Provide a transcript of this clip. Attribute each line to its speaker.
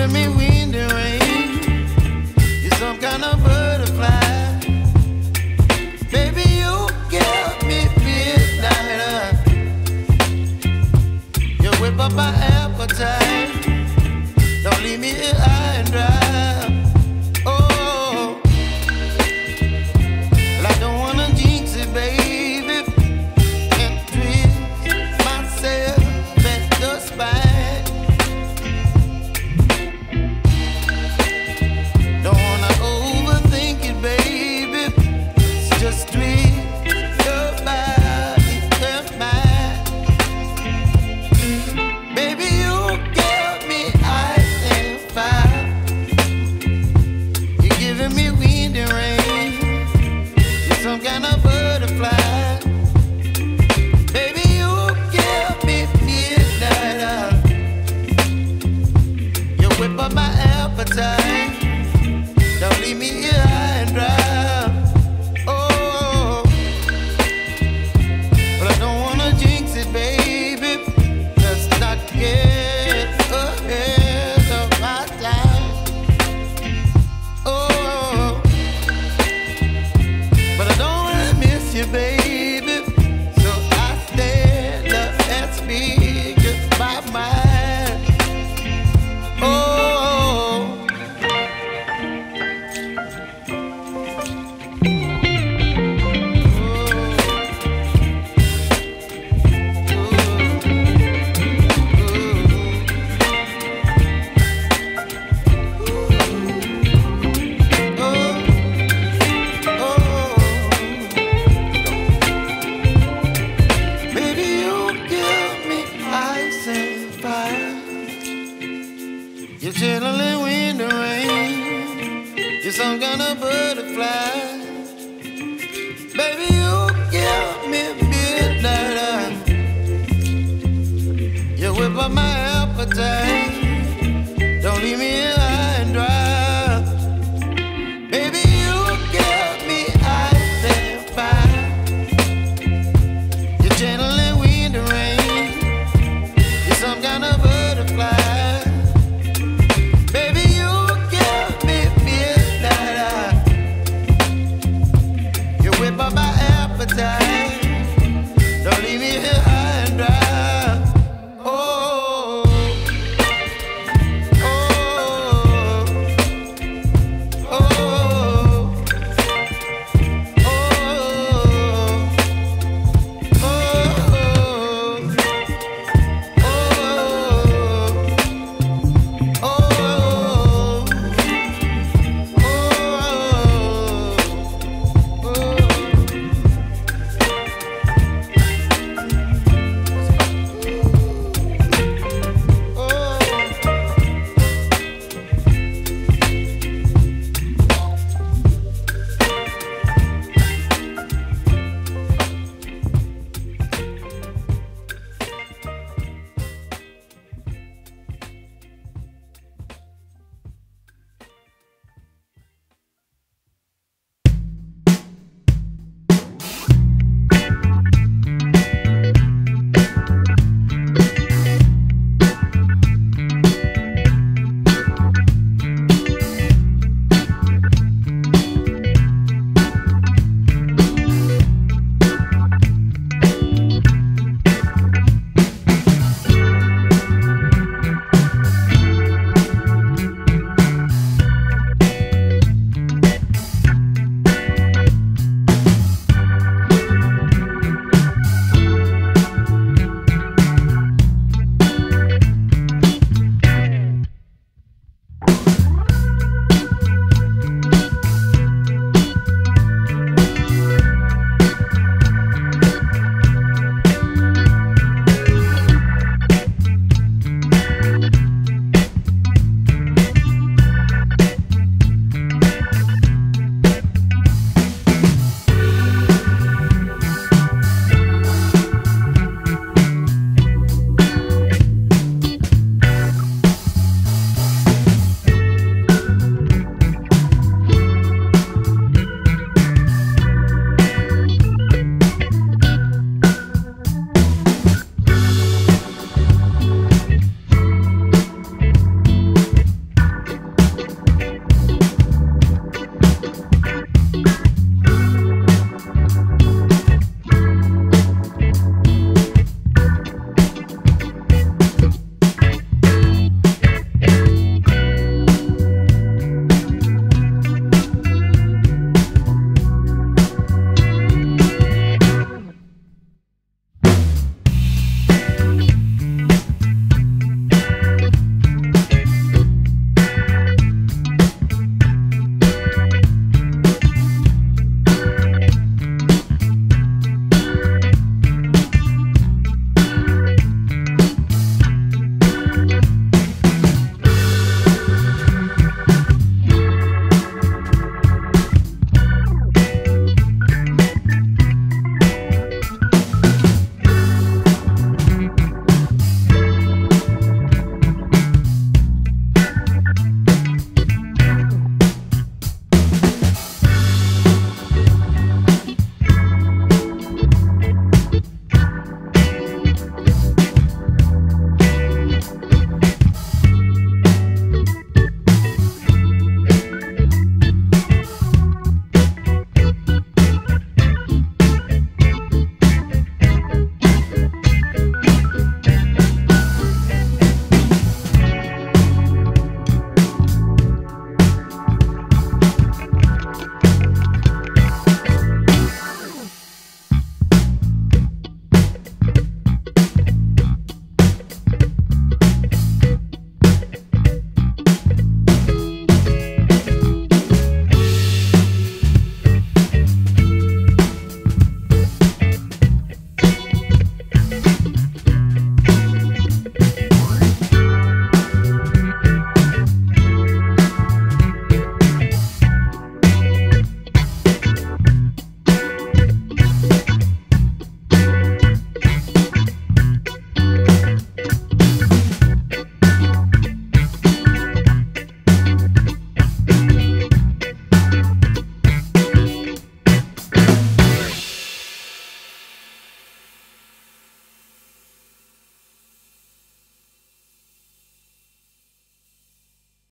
Speaker 1: giving me wind and rain. You're some kind of butterfly. Baby, you give me midnight. You whip up my appetite. Don't leave me here high and dry. Oh, well, I don't wanna jinx it, baby, and twist myself at the spine. Don't wanna overthink it, baby. It's just twist your body and mine. Baby, you give me ice and fire. You're giving me wind and rain. You're some kind of butterfly. Baby, you give me midnight. You whip up my appetite. Don't leave me here high and dry. Oh, but I don't wanna jinx it, baby. Let's not get ahead of my time. Oh, but I don't wanna miss you, baby. So I stand up and speak just my mind. Oh. You're chilling wind and rain. You're some kind of butterfly. Baby, you give me midnight. You whip up my appetite. Don't leave me